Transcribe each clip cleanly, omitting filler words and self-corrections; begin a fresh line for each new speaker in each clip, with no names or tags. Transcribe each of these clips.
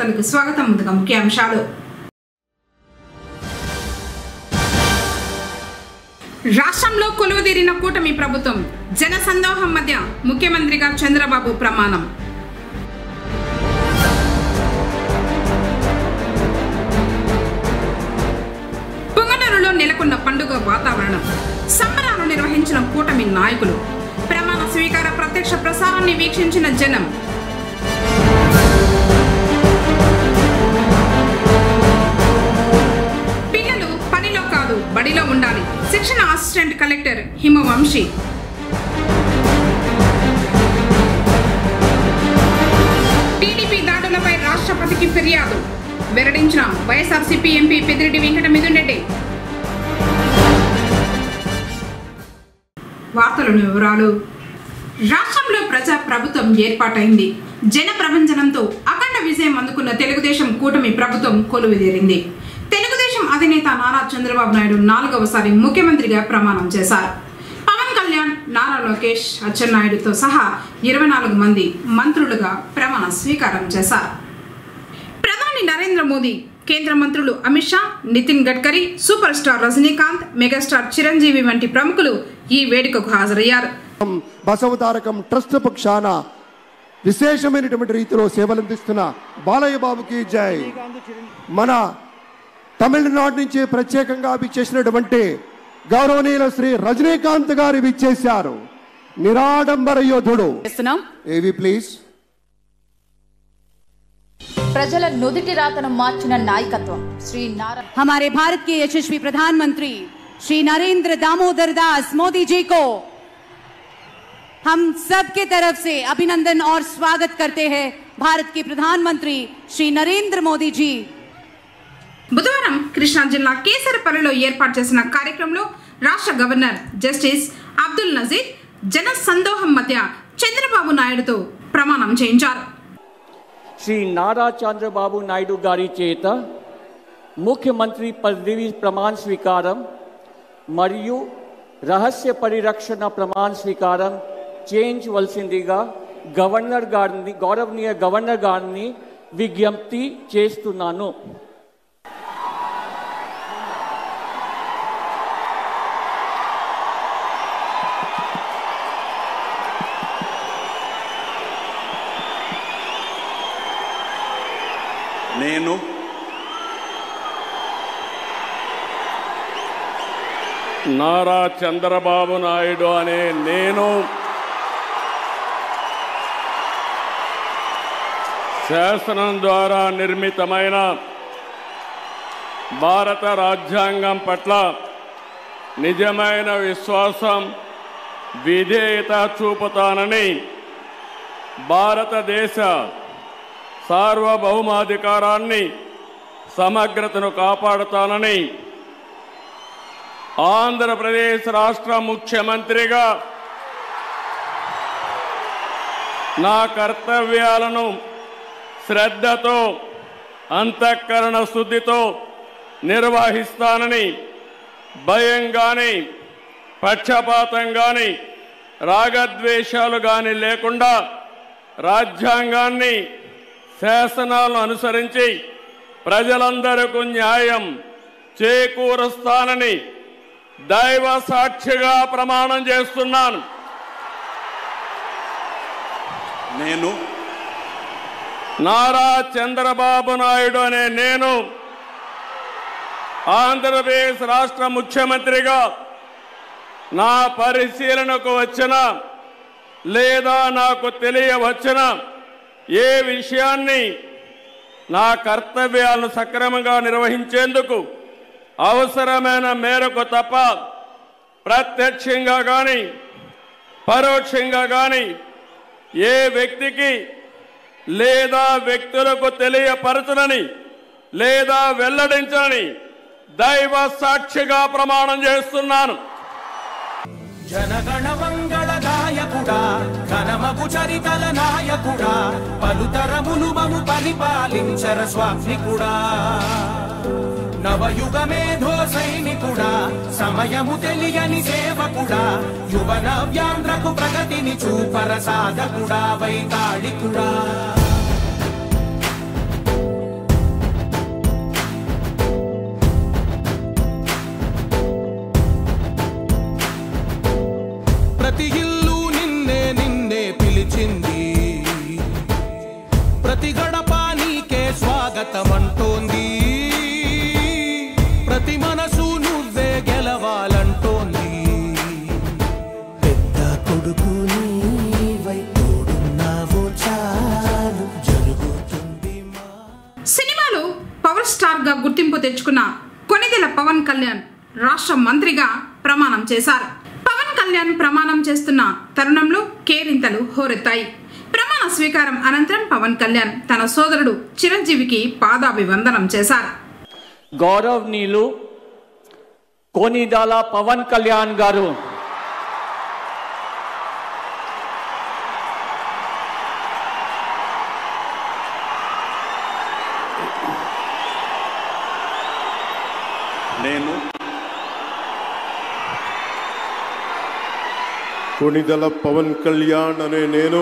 వార్తలకు స్వాగతం. ముందుగా ముఖ్యాంశాలు. రాష్ట్రంలో కొలువుదీరిన కూటమి ప్రభుత్వం, జన సందోహం మధ్య ముఖ్యమంత్రిగా చంద్రబాబు ప్రమాణం. పొంగనూరులో నెలకొన్న పండుగ వాతావరణం, సంబరాలు నిర్వహించిన కూటమి నాయకులు, ప్రమాణ స్వీకార ప్రత్యక్ష ప్రసారాన్ని వీక్షించిన జనం. పిల్లలు పనిలో కాదు బడిలో ఉండాలి, శిక్షణ అసిస్టెంట్ కలెక్టర్ హిమవంశి. టీడీపీ దాడులపై రాష్ట్రపతికి ఫిర్యాదు, వెల్లడించిన వైఎస్ఆర్సీపీ ఎంపీ పెద్దిరెడ్డి వెంకట మిథున్ రెడ్డి. వార్తలోని వివరాలు. రాష్ట్రంలో ప్రజా ప్రభుత్వం ఏర్పాటైంది. జన ప్రభంజనంతో అఖండ విజయం అందుకున్న తెలుగుదేశం కూటమి ప్రభుత్వం కొలువుదీరింది. తెలుగుదేశం అధినేత నారా చంద్రబాబు నాయుడు 4వసారి ముఖ్యమంత్రిగా ప్రమాణం చేశారు. పవన్ కళ్యాణ్, నారా లోకేష్, అచ్చెన్నాయుడుతో సహా 24 మంది మంత్రులుగా ప్రమాణ స్వీకారం చేశారు. ప్రధాని నరేంద్ర మోదీ, కేంద్ర మంత్రులు Amit Shah, Nitin Gadkari, super star Rajinikanth, megastar Chiranjeevi వంటి ప్రముఖులు ఈ వేడుకకు హాజరయ్యారు.
బసవతారకం ట్రస్ట్ పక్షాన విశేషమైనటువంటి రీతిలో సేవలందిస్తున్న బాలయ్య బాబుకి జై. మన తమిళనాడు నుంచి ప్రత్యేకంగా విచ్చేసినటువంటి గౌరవనీయుల శ్రీ రజనీకాంత్ గారు విచ్చేశారు. నిరాడంబర యోధుడు. ఏవి ప్లీజ్.
ప్రజల నుదిటి రాతను మార్చిన నాయకత్వం శ్రీ నారా.
हमारे भारत के यशस्वी प्रधानमंत्री श्री नरेंद्र दामोदर दास मोदी जी को हम सब के तरफ से अभिनंदन और स्वागत करते हैं. भारत के प्रधानमंत्री श्री नरेंद्र मोदी जी.
బుధవారం కృష్ణా జిల్లా కేసరపల్లిలో ఏర్పాటు చేసిన కార్యక్రమంలో రాష్ట్ర గవర్నర్ జస్టిస్ అబ్దుల్ నజీర్ జన సందోహం మధ్య చంద్రబాబు నాయుడుతో ప్రమాణం చేయించారు.
శ్రీ నారా చంద్రబాబు నాయుడు గారి చేత ముఖ్యమంత్రి పదవి ప్రమాణ స్వీకారం మరియు రహస్య పరిరక్షణ ప్రమాణ స్వీకారం చేయించవలసిందిగా గౌరవనీయ గవర్నర్ గారిని విజ్ఞప్తి చేస్తున్నాను.
నేను నారా చంద్రబాబు నాయుడు అనే నేను శాసనం ద్వారా నిర్మితమైన భారత రాజ్యాంగం పట్ల నిజమైన విశ్వాసం, విధేయత చూపుతానని, భారతదేశ సార్వభౌమాధికారాన్ని, సమగ్రతను కాపాడుతానని, ఆంధ్రప్రదేశ్ రాష్ట్ర ముఖ్యమంత్రిగా నా కర్తవ్యాలను శ్రద్ధతో, అంతఃకరణ శుద్ధితో నిర్వహిస్తానని, భయం కానీ, పక్షపాతం కానీ, రాగద్వేషాలు కానీ లేకుండా రాజ్యాంగాన్ని, శాసనాలను అనుసరించి ప్రజలందరికీ న్యాయం చేకూరుస్తానని దైవ సాక్షిగా ప్రమాణం చేస్తున్నాను. నేను నారా చంద్రబాబు నాయుడు అనే నేను ఆంధ్రప్రదేశ్ రాష్ట్ర ముఖ్యమంత్రిగా నా పరిశీలనకు వచ్చిన లేదా నాకు తెలియవచ్చిన ఏ విషయాన్ని నా కర్తవ్యాలను సక్రమంగా నిర్వహించేందుకు అవసరమైన మేరకు తప్ప ప్రత్యక్షంగా కానీ పరోక్షంగా కానీ ఏ వ్యక్తికి లేదా వ్యక్తులకు తెలియపరచనని లేదా వెల్లడించనని దైవ సాక్షిగా ప్రమాణం చేస్తున్నాను.
జనగణ మంగళదాయకుడా, ఘనమగు చరితల నాయకుడా, పలుతరములు మము పరిపాలించర స్వామికుడా, నవయుగ మేధో సైనికుడా, సమయము తెలియని సేవకుడా, యువన వ్యాంధ్రకు ప్రగతిని చూపర సాధకుడా, వైతాళికుడా. ప్రతి ఇల్లు నిన్నే నిన్నే పిలిచింది, ప్రతి గడప నీకే స్వాగతమంటోంది, ప్రతి మనసు నువ్వే గెలవాలంటోంది. పెద్ద కొడుకు నీవై తోడున్నావో చాలు జరుగుతుంది.
సినిమాలో పవర్ స్టార్ గా గుర్తింపు తెచ్చుకున్న కొణిదెల పవన్ కళ్యాణ్ రాష్ట్ర మంత్రిగా ప్రమాణం చేశారు. పవన్ కళ్యాణ్ ప్రమాణం చేస్తున్న తరుణంలో కేరింతలు హోరెత్తాయి. ప్రమాణ స్వీకారం అనంతరం పవన్ కళ్యాణ్ తన సోదరుడు చిరంజీవికి పాదాభివందనం చేశారు.
గౌరవనీయులు కొణిదెల పవన్ కళ్యాణ్ గారు
నేను కొణిదెల పవన్ కళ్యాణ్ అనే నేను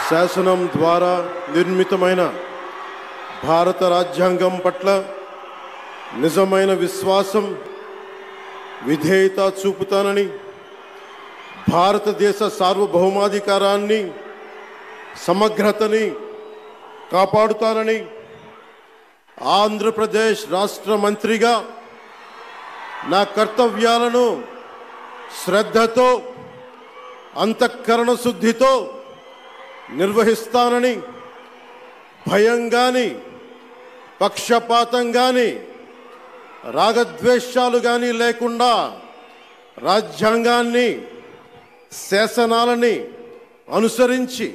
శాసనం ద్వారా నిర్మితమైన భారత రాజ్యాంగం పట్ల నిజమైన విశ్వాసం, విధేయత చూపుతానని, భారతదేశ సార్వభౌమాధికారాన్ని, సమగ్రతని కాపాడుతానని, ఆంధ్రప్రదేశ్ రాష్ట్ర మంత్రిగా నా కర్తవ్యాలను శ్రద్ధతో, అంతఃకరణ శుద్ధితో నిర్వహిస్తానని, భయం గాని, పక్షపాతం గాని, రాగద్వేషాలు గాని లేకుండా రాజ్యాంగాన్ని, శాసనాలని అనుసరించి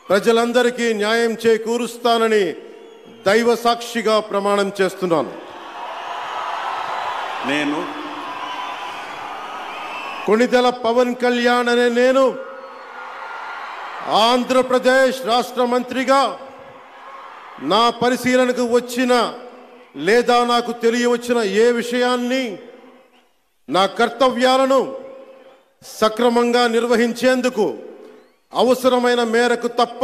ప్రజలందరికీ న్యాయం చేకూరుస్తానని దైవ సాక్షిగా ప్రమాణం చేస్తున్నాను. నేను కొణిదెల పవన్ కళ్యాణ్ అనే నేను ఆంధ్రప్రదేశ్ రాష్ట్ర మంత్రిగా నా పరిశీలనకు వచ్చిన లేదా నాకు తెలియవచ్చిన ఏ విషయాన్ని, నా కర్తవ్యాలను సక్రమంగా నిర్వహించేందుకు అవసరమైన మేరకు తప్ప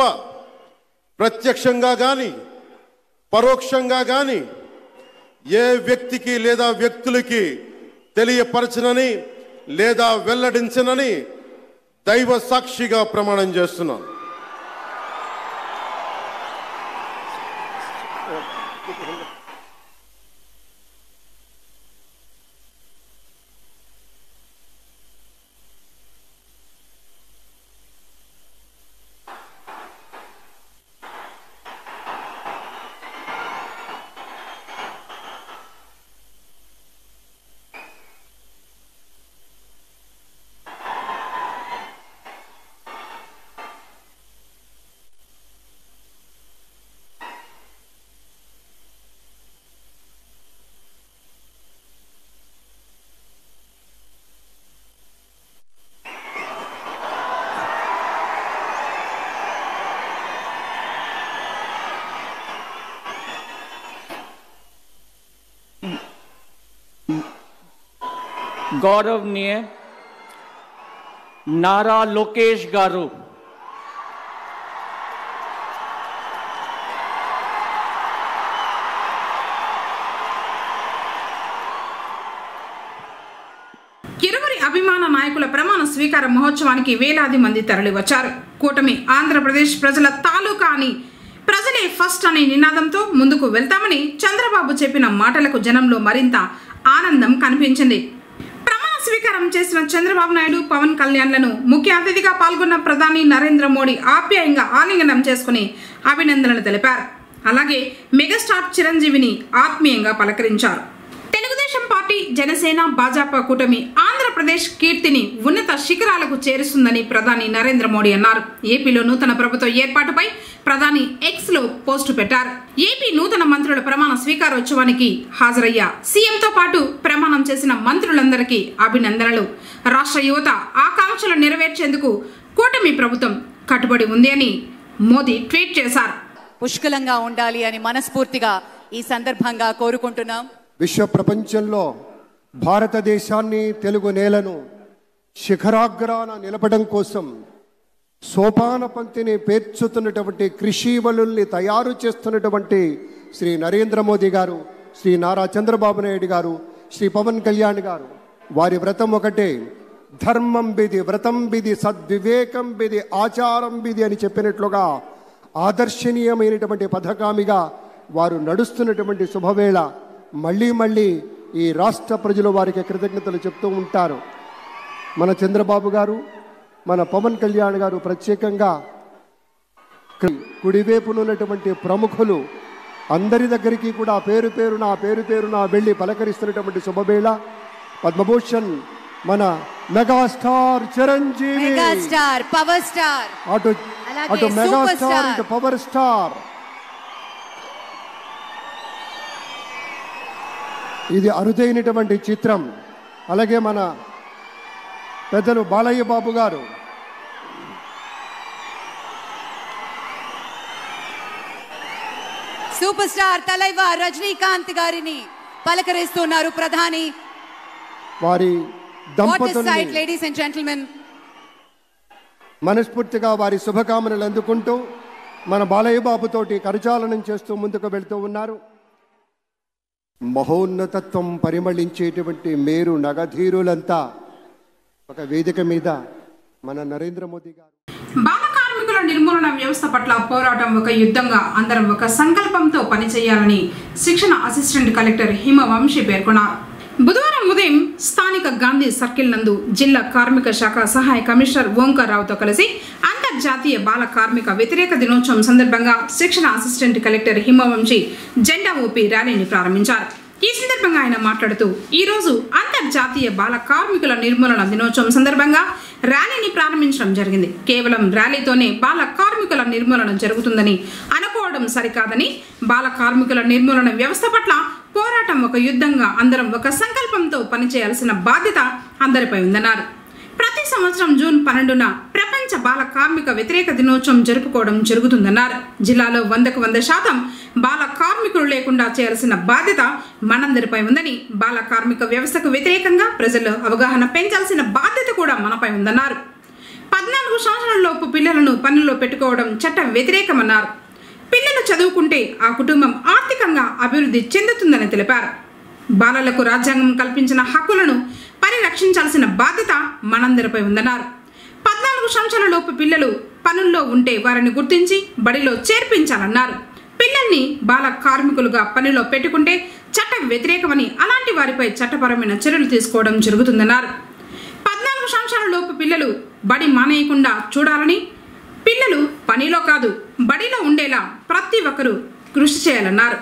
ప్రత్యక్షంగా కానీ పరోక్షంగా కానీ ఏ వ్యక్తికి లేదా వ్యక్తులకి తెలియపరచనని లేదా వెల్లడించనని దైవ సాక్షిగా ప్రమాణం చేస్తున్నాను.
गौरवनीय नारा लोकेश गारू,
ఇరువురి అభిమాన నాయకుల ప్రమాణ స్వీకార మహోత్సవానికి వేలాది మంది తరలివచ్చారు. కూటమి ఆంధ్రప్రదేశ్ ప్రజల తాలూకా అని, ప్రజలే ఫస్ట్ అనే నినాదంతో ముందుకు వెళ్తామని చంద్రబాబు చెప్పిన మాటలకు జనంలో మరింత ఆనందం కనిపించింది. ప్రమాణ స్వీకారం చేసిన చంద్రబాబు నాయుడు, పవన్ కళ్యాణ్లను ముఖ్య అతిథిగా పాల్గొన్న ప్రధాని నరేంద్ర మోడీ ఆప్యాయంగా ఆలింగనం చేసుకుని అభినందనలు తెలిపారు. అలాగే మెగాస్టార్ చిరంజీవిని ఆత్మీయంగా పలకరించారు. తెలుగుదేశం పార్టీ, జనసేన, భాజపా కూటమి ఆంధ్రప్రదేశ్ కీర్తిని ఉన్నత శిఖరాలకు చేరుస్తుందని ప్రధాని నరేంద్ర మోడీ అన్నారు. ఏపీలో నూతన ప్రభుత్వ ఏర్పాటుపై ప్రధాని ఎక్స్ లో పోస్టు పెట్టారు. ఏపీ నూతన మంత్రుల ప్రమాణ స్వీకారోత్సవానికి హాజరయ్యా సీఎంతో పాటు ప్రమాణం చేసిన మంత్రులందరికీ అభినందనలు. రాష్ట్ర యువత ఆకాంక్షలు నెరవేర్చేందుకు కూటమి ప్రభుత్వం కట్టుబడి ఉంది అని మోదీ ట్వీట్ చేశారు.
పుష్కలంగా ఉండాలి అని మనస్ఫూర్తిగా ఈ సందర్భంగా కోరుకుంటున్నాం.
విశ్వ ప్రపంచంలో భారతదేశాన్ని, తెలుగు నేలను శిఖరాగ్రాన నిలపడం కోసం సోపాన పంక్తిని పేర్చుతున్నటువంటి కృషివలుల్ని తయారు చేస్తున్నటువంటి శ్రీ నరేంద్ర మోదీ గారు, శ్రీ నారా చంద్రబాబు నాయుడు గారు, శ్రీ పవన్ కళ్యాణ్ గారు, వారి వ్రతం ఒకటే, ధర్మం బిది, వ్రతం బిది, సద్వివేకం బిది, ఆచారం బిది అని చెప్పినట్లుగా ఆదర్శనీయమైనటువంటి పథకామిగా వారు నడుస్తున్నటువంటి శుభవేళ మళ్ళీ మళ్ళీ ఈ రాష్ట్ర ప్రజలు వారికి కృతజ్ఞతలు చెప్తూ ఉంటారు. మన చంద్రబాబు గారు, మన పవన్ కళ్యాణ్ గారు ప్రత్యేకంగా కుడివైపునున్నటువంటి ప్రముఖులు అందరి దగ్గరికి కూడా పేరు పేరున వెళ్ళి పలకరిస్తున్నటువంటి శుభవేళ పద్మభూషణ్ మన megastar Chiranjeevi,
megastar power star,
అటు మెగాస్టార్ ఇటు పవర్ స్టార్. ఇది అరుదైనటువంటి చిత్రం. అలాగే మన పెద్దలు బాలయ్య బాబు గారు,
సూపర్ స్టార్ తలైవార్ రజనీకాంత్ గారిని పలకరిస్తున్నారు ప్రధాని.
వారి దంపతుల్ని
లేడీస్ అండ్ జెంటిల్మెన్
మనస్ఫూర్తిగా వారి శుభకామనలు అందుకుంటూ మన బాలయ్య బాబుతోటి కరచాలనం చేస్తూ ముందుకు వెళ్తూ ఉన్నారు. మహోన్నతత్వం పరిమళించేటువంటి మేరు నగధీరులంతా ఒక వేదిక మీద మన నరేంద్ర మోదీ గారు.
బాల కార్మికుల నిర్మూలన వ్యవస్థ పట్ల పోరాటం ఒక యుద్ధంగా అందరం ఒక సంకల్పంతో పనిచేయాలని శిక్షణ అసిస్టెంట్ కలెక్టర్ హిమవంశి పేర్కొన్నారు. బుధవారం ఉదయం స్థానిక గాంధీ సర్కిల్ నందు జిల్లా కార్మిక శాఖ సహాయ కమిషనర్ ఓంకార్ రావుతో కలిసి అంతర్జాతీయ బాల కార్మిక వ్యతిరేక దినోత్సవం సందర్భంగా శిక్షణ అసిస్టెంట్ కలెక్టర్ హిమవంశి జెండా ఊపి ర్యాలీని ప్రారంభించారు. ఈ సందర్భంగా ఆయన మాట్లాడుతూ ఈ రోజు అంతర్జాతీయ బాల కార్మికుల నిర్మూలన దినోత్సవం సందర్భంగా ర్యాలీని ప్రారంభించడం జరిగింది. కేవలం ర్యాలీతోనే బాల కార్మికుల నిర్మూలన జరుగుతుందని అనుకోవడం సరికాదని, బాల కార్మికుల నిర్మూలన వ్యవస్థ పట్ల పోరాటం ఒక యుద్ధంగా అందరం ఒక సంకల్పంతో పనిచేయాల్సిన బాధ్యత అందరిపై ఉందన్నారు. ప్రతి సంవత్సరం జూన్ 12న ప్రపంచ బాల కార్మిక వ్యతిరేక దినోత్సవం జరుపుకోవడం జరుగుతుందన్నారు. జిల్లాలో 100% బాల కార్మికులు లేకుండా చేయాల్సిన బాధ్యత మనందరిపై ఉందని, బాల కార్మిక వ్యవస్థకు వ్యతిరేకంగా ప్రజల్లో అవగాహన పెంచాల్సిన బాధ్యత కూడా మనపై ఉందన్నారు. 14 సంవత్సరాలలోపు పిల్లలను పనుల్లో పెట్టుకోవడం చట్ట వ్యతిరేకమన్నారు. పిల్లలు చదువుకుంటే ఆ కుటుంబం ఆర్థికంగా అభివృద్ధి చెందుతుందని తెలిపారు. బాలలకు రాజ్యాంగం కల్పించిన హక్కులను పరిరక్షించాల్సిన బాధ్యత మనందరిపై ఉందన్నారు. 14 సంవత్సరాలలోపు పిల్లలు పనుల్లో ఉంటే వారిని గుర్తించి బడిలో చేర్పించాలన్నారు. పిల్లల్ని బాల కార్మికులుగా పనిలో పెట్టుకుంటే చట్ట వ్యతిరేకమని, అలాంటి వారిపై చట్టపరమైన చర్యలు తీసుకోవడం జరుగుతుందన్నారు. 14 సంవత్సరాలలోపు పిల్లలు బడి మానేయకుండా చూడాలని, పిల్లలు పనిలో కాదు బడిలో ఉండేలా ప్రతి ఒక్కరూ కృషి చేయాలన్నారు.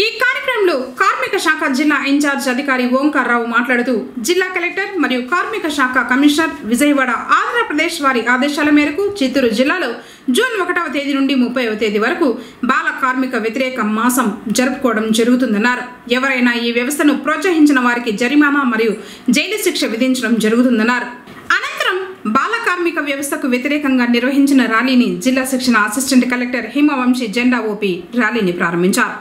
ఈ కార్యక్రమంలో కార్మిక శాఖ జిల్లా ఇన్ఛార్జ్ అధికారి ఓంకార్ రావు మాట్లాడుతూ జిల్లా కలెక్టర్ మరియు కార్మిక శాఖ కమిషనర్ విజయవాడ ఆంధ్రప్రదేశ్ వారి ఆదేశాల మేరకు చిత్తూరు జిల్లాలో జూన్ 1వ తేదీ నుండి 30వ తేదీ వరకు బాల కార్మిక వ్యతిరేక మాసం జరుపుకోవడం జరుగుతుందన్నారు. ఎవరైనా ఈ వ్యవస్థను ప్రోత్సహించిన వారికి జరిమానా మరియు జైలు శిక్ష విధించడం జరుగుతుందన్నారు. అనంతరం బాల కార్మిక వ్యవస్థకు వ్యతిరేకంగా నిర్వహించిన ర్యాలీని జిల్లా శిక్షణ అసిస్టెంట్ కలెక్టర్ హిమవంశి జెండా ఊపి ర్యాలీని ప్రారంభించారు.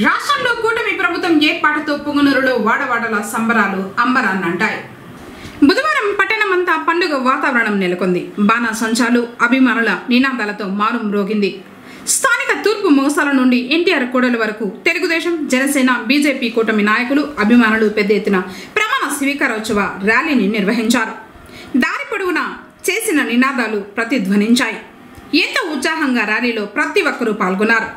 రాష్ట్రంలో కూటమి ప్రభుత్వం ఏర్పాటుతో పుంగనూరులో వాడవాడల సంబరాలు అంబరాన్నంటాయి. బుధవారం పట్టణమంతా పండుగ వాతావరణం నెలకొంది. బాణాసంచాలు, అభిమానుల నినాదాలతో మారుమ్రోగింది. స్థానిక తూర్పు మోసాల నుండి ఎన్టీఆర్ కూడలి వరకు తెలుగుదేశం, జనసేన, బీజేపీ కూటమి నాయకులు, అభిమానులు పెద్ద ఎత్తున ప్రమాణ స్వీకారోత్సవ ర్యాలీని నిర్వహించారు. దారి పొడవునా చేసిన నినాదాలు ప్రతిధ్వనించాయి. ఎంతో ఉత్సాహంగా ర్యాలీలో ప్రతి ఒక్కరూ పాల్గొన్నారు.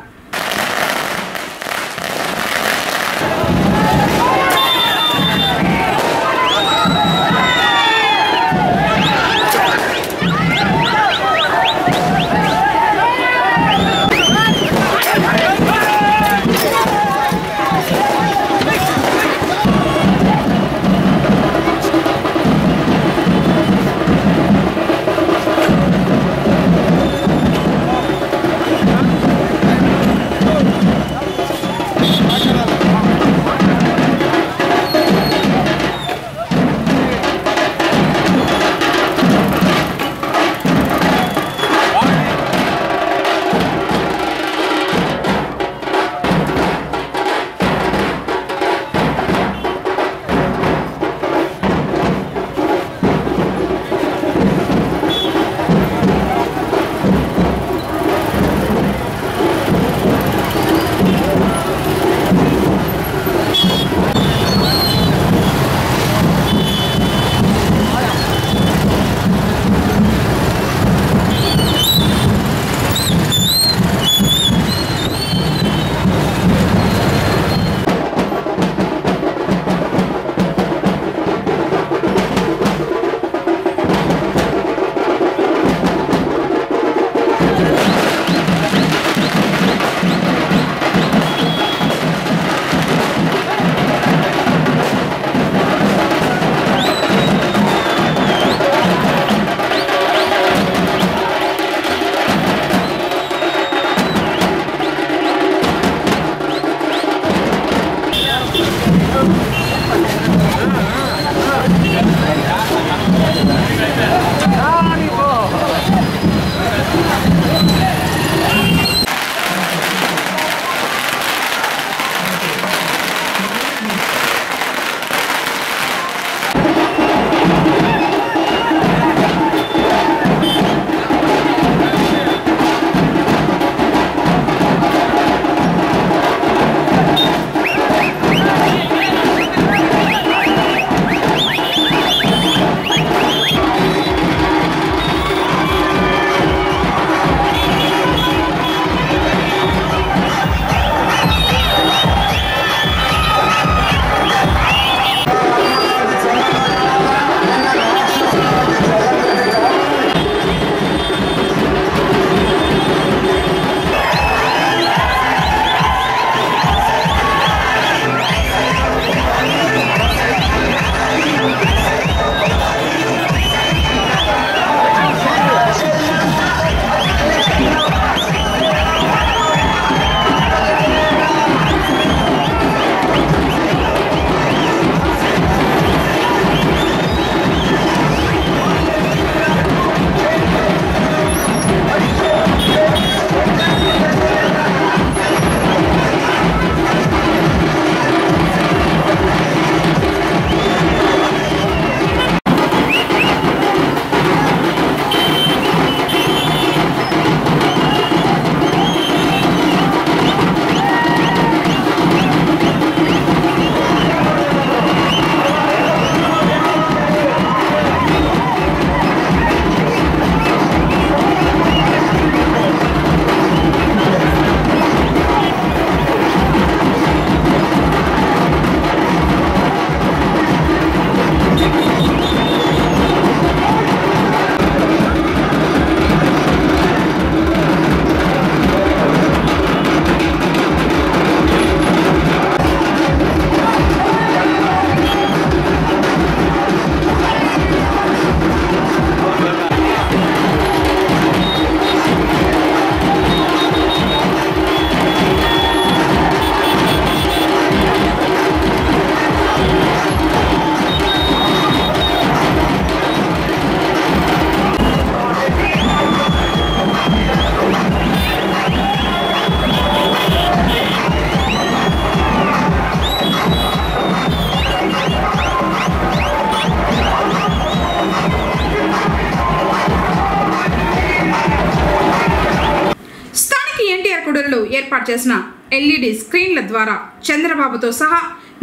కూడలిలో ఏర్పాటు చేసిన LED స్క్రీన్ల ద్వారా చంద్రబాబుతో సహా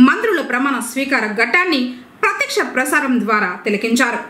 మంత్రుల ప్రమాణ స్వీకార ఘట్టాన్ని ప్రత్యక్ష ప్రసారం ద్వారా తిలకించారు.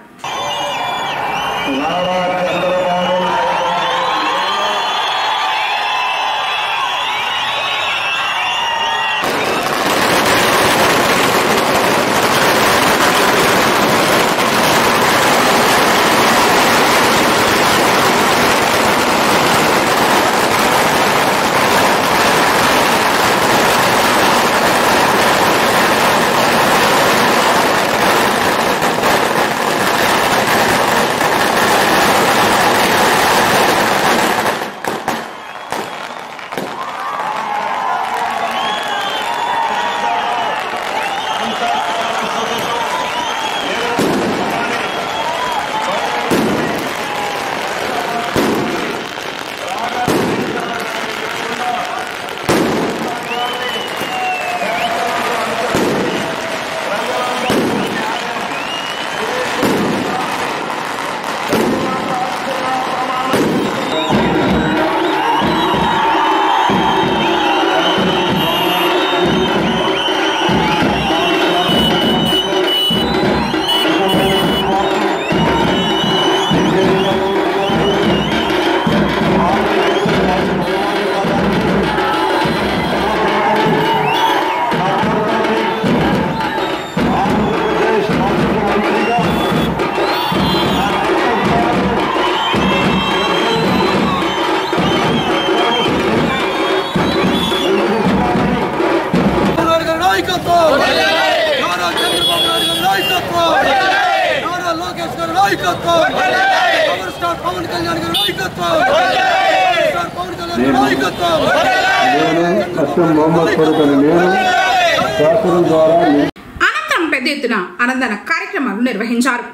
అనంతరం పెద్ద ఎత్తున అన్నదాన కార్యక్రమాలు నిర్వహించారు.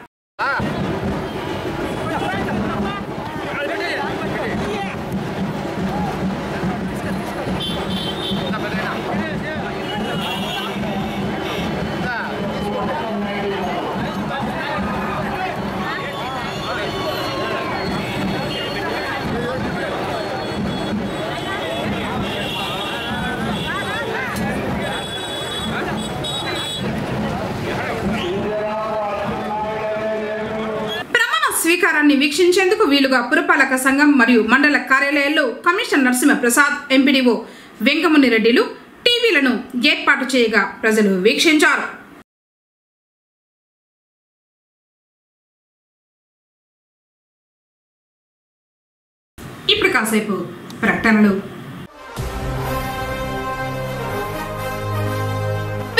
స్వీకారాన్ని వీక్షించేందుకు వీలుగా పురపాలక సంఘం మరియు మండల కార్యాలయాల్లో కమిషనర్ నరసింహప్రసాద్, ఎంపీడీఓ వెంకముని రెడ్డిలు టీవీలను ఏర్పాటు చేయగా ప్రజలు వీక్షించారు. ఇప్పుడు కాసేపు ప్రకటనలు.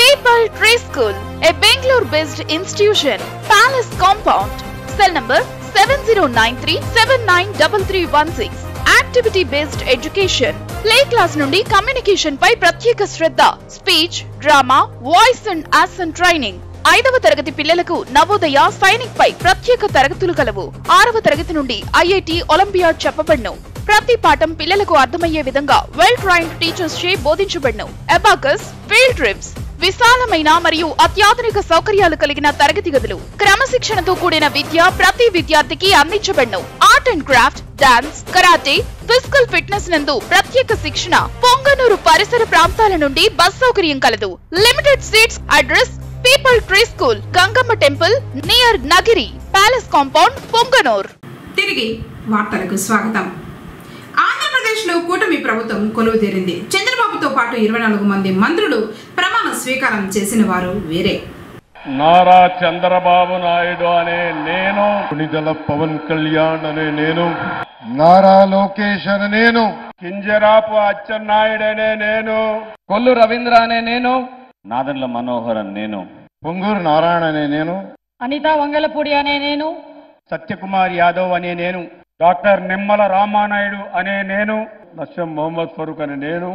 People Tree School, a Bangalore-based institution, Palace Compound. Cell number 7093793316. Activity-based education. Play class నుండి కమ్యూనికేషన్ పై ప్రత్యేక శ్రద్ధ. Speech, drama, voice and action training. 5వ తరగతి పిల్లలకు నవోదయ, సైనిక్ పై ప్రత్యేక తరగతులు కలవు. 6వ తరగతి నుండి IIT, ఒలింపియాడ్ చెప్పబడును. ప్రతి పాఠం పిల్లలకు అర్థమయ్యే విధంగా వెల్ ట్రైన్డ్ టీచర్స్ చే బోధించబడును. అబాకస్, ఫీల్డ్ ట్రిప్స్, విశాలమైన మరియు అత్యాధునిక సౌకర్యాలు కలిగిన తరగతి గదులు, క్రమశిక్షణతో కూడిన విద్య ప్రతి విద్యార్థికి అందించబడును. Art and craft, dance, karate, physical fitness నందు ప్రత్యేక శిక్షణ. పొంగనూరు పరిసర ప్రాంతాల నుండి బస్ సౌకర్యం కలదు. Limited seats. Address people tree school, Gangamma temple near Nagiri, palace compound, Punganur.
తిరిగి వార్తలకు స్వాగతం. ఆంధ్రప్రదేశ్లో కూటమి ప్రభుత్వం కొలువుతీరింది. చంద్రబాబుతో పాటు 24 మంది మంత్రులు ప్రమాణ స్వీకారం చేసిన వారు వేరే.
నారా చంద్రబాబు నాయుడు అనే నేను, నిజల పవన్ కళ్యాణ్ అనే నేను, నారా లోకేష్ అనే నేను, కింజరాపు అచ్చెన్నాయుడు అనే నేను, కొల్లు రవీంద్ర అనే నేను, నాదెండ్ల మనోహర్ అనే నేను, పొంగూరు నారాయణ అనే నేను,
అనితా వంగలపూడి అనే నేను,
సత్యకుమార్ యాదవ్ అనే నేను, డాక్టర్ నిమ్మల రామానాయుడు అనే నేను, నస్యం మొహమ్మద్ ఫరూక్ అనే నేను,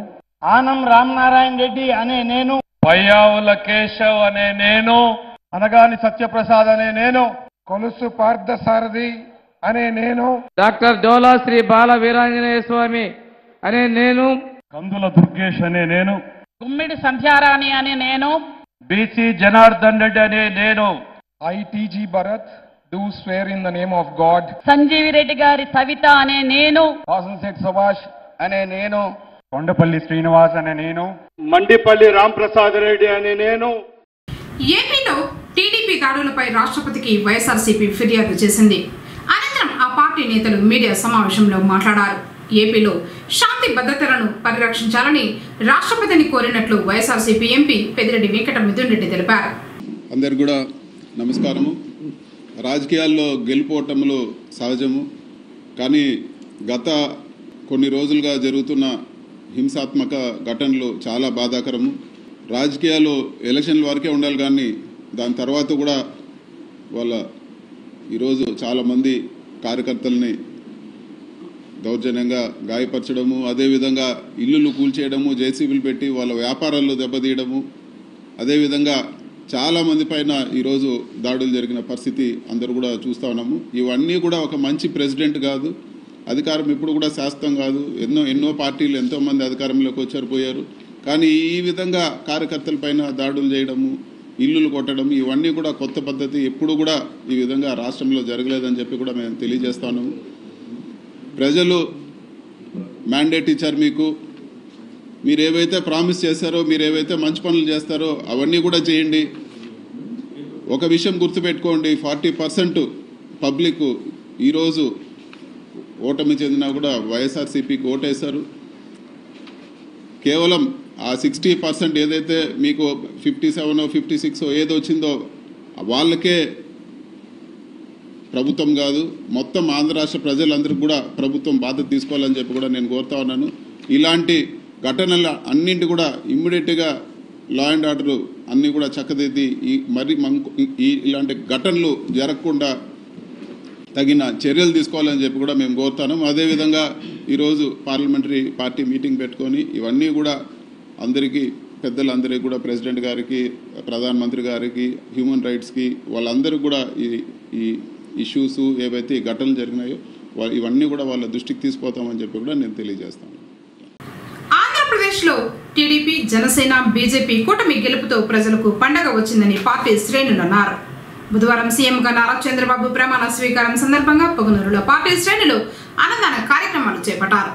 ఆనం రామనారాయణ రెడ్డి అనే నేను,
పయ్యావుల కేశవ్ అనే నేను, అనగాని సత్యప్రసాద్ అనే నేను, కొలుసు పార్థసారథి అనే నేను,
డాక్టర్ డోలా శ్రీ బాల వీరాంజనేయ స్వామి అనే నేను,
కందుల దుర్గేష్ అనే నేను,
గుమ్మిడి సంధ్యారాణి అనే నేను,
బీసీ జనార్దన్ రెడ్డి అనే నేను,
ఐటీజీ Bharat do swear in the name of God.
సంజీవి రెడ్డి గారి సవిత అనే నేను,
Hasan Sheikh Sabash అనే నేను, కొండపల్లి శ్రీనివాస్ అనే నేను, మండిపల్లి రాంప్రసాద్ రెడ్డి అనే నేను.
ఏపీలో టీడీపీ దాడులపై రాష్ట్రపతికి వైఎస్ఆర్సీపీ ఫిర్యాదు చేసింది. అనంతరం ఆ పార్టీ నేతలు మీడియా సమావేశంలో మాట్లాడారు. ఏపీలో శాంతి భద్రతలను పరిరక్షించాలని రాష్ట్రపతిని కోరినట్లు వైఎస్ఆర్సీపీ ఎంపీ పెద్దిరెడ్డి వెంకట మిథున్ రెడ్డి తెలిపారు.
అందరికి కూడా నమస్కారము. రాజకీయాల్లో గెలుపోవటములు సహజము, కానీ గత కొన్ని రోజులుగా జరుగుతున్న హింసాత్మక ఘటనలు చాలా బాధాకరము. రాజకీయాలు ఎలక్షన్ల వరకే ఉండాలి, కానీ దాని తర్వాత కూడా ఈరోజు చాలామంది కార్యకర్తల్ని దౌర్జన్యంగా గాయపరచడము, అదేవిధంగా ఇల్లులు కూల్చేయడము, జేసీబీలు పెట్టి వాళ్ళ వ్యాపారాల్లో దెబ్బతీయడము, అదేవిధంగా చాలామంది పైన ఈరోజు దాడులు జరిగిన పరిస్థితి అందరూ కూడా చూస్తూ ఉన్నాము. ఇవన్నీ కూడా ఒక మంచి ప్రెసిడెంట్ కాదు, అధికారం ఇప్పుడు కూడా శాశ్వతం కాదు. ఎన్నో పార్టీలు ఎంతోమంది అధికారంలోకి వచ్చారు పోయారు, కానీ ఈ విధంగా కార్యకర్తల పైన దాడులు చేయడము, ఇల్లులు కొట్టడం, ఇవన్నీ కూడా కొత్త పద్ధతి. ఎప్పుడు కూడా ఈ విధంగా రాష్ట్రంలో జరగలేదని చెప్పి కూడా మేము తెలియజేస్తాను. ప్రజలు మ్యాండేట్ ఇచ్చారు మీకు. మీరు ఏవైతే ప్రామిస్ చేశారో, మీరు ఏవైతే మంచి పనులు చేస్తారో అవన్నీ కూడా చేయండి. ఒక విషయం గుర్తుపెట్టుకోండి, 40% పబ్లిక్ ఈరోజు ఓటమి చెందినా కూడా వైఎస్ఆర్సీపీకి ఓటేశారు. కేవలం ఆ 60% ఏదైతే మీకు 57 56 ఏదో వచ్చిందో వాళ్ళకే ప్రభుత్వం కాదు, మొత్తం ఆంధ్ర రాష్ట్ర ప్రజలందరికీ కూడా ప్రభుత్వం బాధ్యత తీసుకోవాలని చెప్పి కూడా నేను కోరుతా ఉన్నాను. ఇలాంటి ఘటనల అన్నింటి కూడా ఇమ్మీడియట్గా లా అండ్ ఆర్డర్ అన్నీ కూడా చక్కదిద్ది ఇలాంటి ఘటనలు జరగకుండా తగిన చర్యలు తీసుకోవాలని చెప్పి కూడా మేము కోరుతాను. అదేవిధంగా ఈరోజు పార్లమెంటరీ పార్టీ మీటింగ్ పెట్టుకొని ఇవన్నీ కూడా అందరికీ, పెద్దలందరికీ కూడా, ప్రెసిడెంట్ గారికి, ప్రధానమంత్రి గారికి, హ్యూమన్ రైట్స్కి, వాళ్ళందరికీ కూడా ఈ ఇష్యూస్ ఏవైతే ఘటనలు జరిగినాయో ఇవన్నీ కూడా వాళ్ళ దృష్టికి తీసుకుపోతామని చెప్పి కూడా నేను తెలియజేస్తాను.
ఆంధ్రప్రదేశ్లో టీడీపీ, జనసేన, బీజేపీ కూటమి గెలుపుతో ప్రజలకు పండగ వచ్చిందని పార్టీ శ్రేణులు అన్నారు. బుధవారం సీఎంగా నారా చంద్రబాబు ప్రమాణ స్వీకారం సందర్భంగా పొగనూరులో పార్టీ శ్రేణులు అన్నదాన కార్యక్రమాలు చేపట్టారు.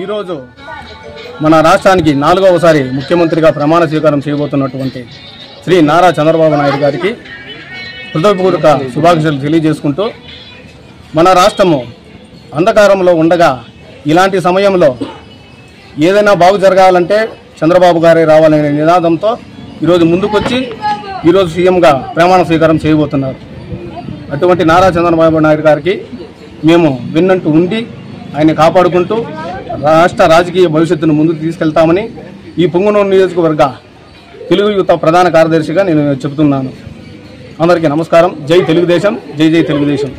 ఈరోజు మన రాష్ట్రానికి 4వసారి ముఖ్యమంత్రిగా ప్రమాణ స్వీకారం చేయబోతున్నటువంటి శ్రీ నారా చంద్రబాబు నాయుడు గారికి హృదయపూర్వక శుభాకాంక్షలు తెలియజేసుకుంటూ, మన రాష్ట్రము అంధకారంలో ఉండగా ఇలాంటి సమయంలో ఏదైనా బాగు జరగాలంటే చంద్రబాబు గారే రావాలనే నినాదంతో ఈరోజు ముందుకొచ్చి ఈరోజు సీఎంగా ప్రమాణ స్వీకారం చేయబోతున్నారు. అటువంటి నారా చంద్రబాబు నాయుడు గారికి మేము విన్నట్టు ఉండి ఆయన కాపాడుకుంటూ రాష్ట్ర రాజకీయ భవిష్యత్తును ముందుకు తీసుకెళ్తామని ఈ పొంగనూరు నియోజకవర్గ తెలుగు యువత ప్రధాన కార్యదర్శిగా నేను చెబుతున్నాను. అందరికీ నమస్కారం. జై తెలుగుదేశం, జై జై తెలుగుదేశం.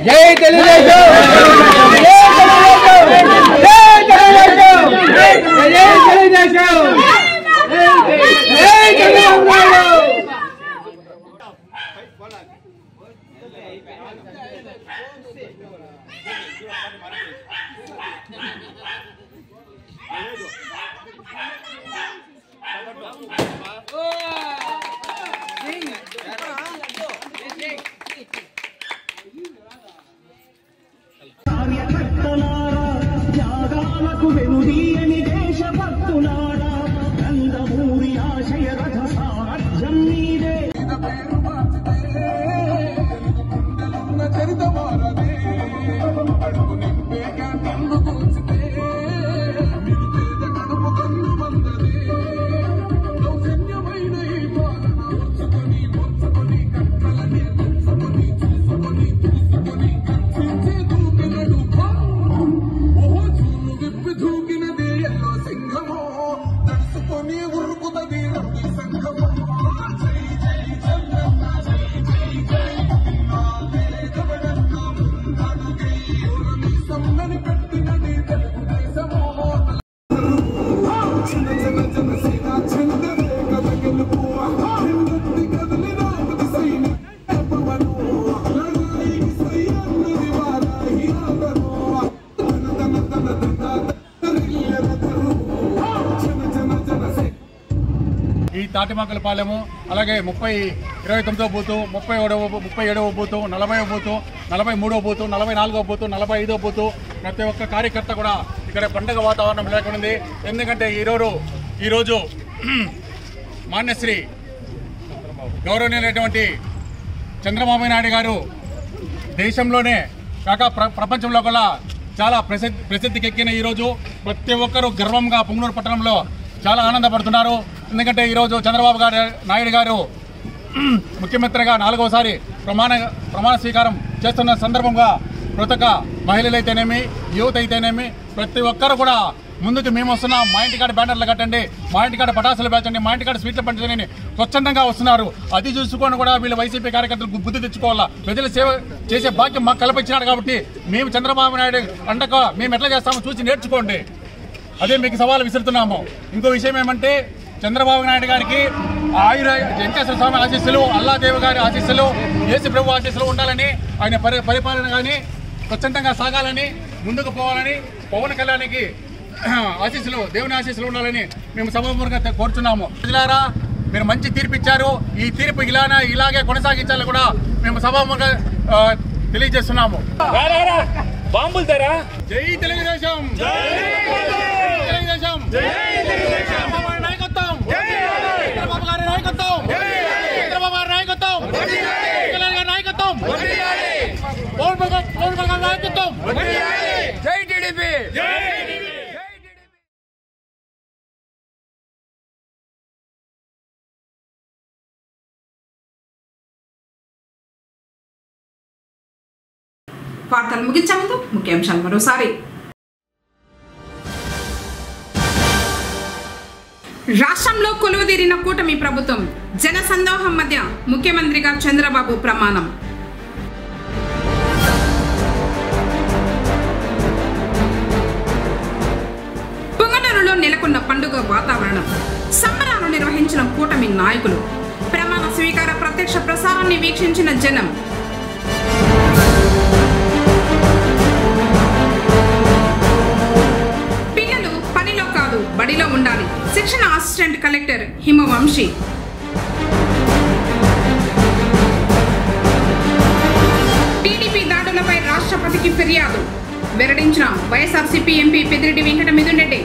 జై తెలుగుదేశం,
ఈ తాటిమాకలపాలెము, అలాగే 29వ బూతు, 37వ బూతు, 40వ బూతు, 43వ బూతు, 44వ బూతు, 45వ బూతు ప్రతి ఒక్క కార్యకర్త కూడా ఇక్కడ పండుగ వాతావరణం లేకుండా. ఎందుకంటే ఈరోజు మాన్యశ్రీ గౌరవనీయులైనటువంటి చంద్రబాబు నాయుడు గారు దేశంలోనే కాక ప్రపంచంలో కూడా చాలా ప్రసిద్ధికి ఎక్కిన ఈరోజు ప్రతి ఒక్కరూ గర్వంగా పుంగనూరు పట్టణంలో చాలా ఆనందపడుతున్నారు. ఎందుకంటే ఈరోజు చంద్రబాబు నాయుడు గారు ముఖ్యమంత్రిగా 4వసారి ప్రమాణ స్వీకారం చేస్తున్న సందర్భంగా ప్రతి ఒక్క మహిళలైతేనేమి, యువత అయితేనేమి ప్రతి ఒక్కరు కూడా ముందుకు మేము వస్తున్నాం, మా ఇంటికాడ బ్యానర్లు కట్టండి, మా ఇంటికాడ పటాసులు పేర్చండి, మా ఇంటికాడ స్వీట్లు పంచండి స్వచ్ఛందంగా వస్తున్నారు. అది చూసుకొని కూడా వీళ్ళు వైసీపీ కార్యకర్తలు బుద్ధి తెచ్చుకోవాలా. ప్రజల సేవ చేసే భాగ్యం మాకు కల్పించినాడు కాబట్టి మేము చంద్రబాబు నాయుడు అండగా మేము ఎట్లా చేస్తామో చూసి నేర్చుకోండి. అదే మీకు సవాలు విసురుతున్నాము. ఇంకో విషయం ఏమంటే చంద్రబాబు నాయుడు గారికి వెంకటేశ్వర స్వామి ఆశీస్సులు, అల్లాదేవి గారి ఆశీస్సులు, యేసు ప్రభు ఆశీస్సులు ఉండాలని, ఆయన పరిపాలన కానీ స్వచ్ఛందంగా సాగాలని, ముందుకు పోవాలని, పవన్ కళ్యాణ్కి ఆశీస్సులు, దేవుని ఆశీస్సులు ఉండాలని మేము సభాముఖంగా కోరుచున్నాము. ప్రజలారా మీరు మంచి తీర్పు ఇచ్చారు. ఈ తీర్పు ఇలాగే కొనసాగించాలని కూడా మేము సభాముఖంగా తెలియజేస్తున్నాము. బాంబులు ధర జై తెలుగుదేశం, తెలుగుదేశం నాయకత్వం, చంద్రబాబు గారి నాయకత్వం, చంద్రబాబు గారి నాయకత్వం, నాయకత్వం, పవన్ కళ్యాణ్ నాయకత్వం, జై టీడీపీ.
వార్తలు ముగించే ముందు ముఖ్యాంశాలు మరోసారి. రాష్ట్రంలో కొలువుదీరిన కూటమి ప్రభుత్వం, జన సందోహం మధ్య ముఖ్యమంత్రిగా చంద్రబాబు ప్రమాణం. పుంగనూరులో నెలకొన్న పండుగ వాతావరణం, సంబరాలు నిర్వహించిన కూటమి నాయకులు, ప్రమాణ స్వీకార ప్రత్యక్ష ప్రసారాన్ని వీక్షించిన జనం. బడిలో ఉండాలి, శిక్షణ అసిస్టెంట్ కలెక్టర్ హిమవంశి. టీడీపీ దాడులపై రాష్ట్రపతికి ఫిర్యాదు, వెల్లడించిన వైఎస్ఆర్సీపీ ఎంపీ పెద్దిరెడ్డి వెంకట మిథున్ రెడ్డి.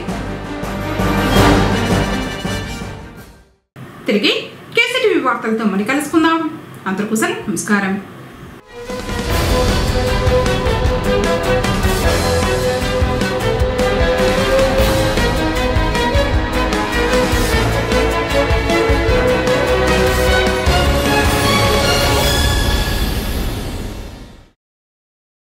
తిరిగి కేసీటీవీ వార్తలతో మళ్ళీ కలుసుకుందాం. అందరికీ నమస్కారం.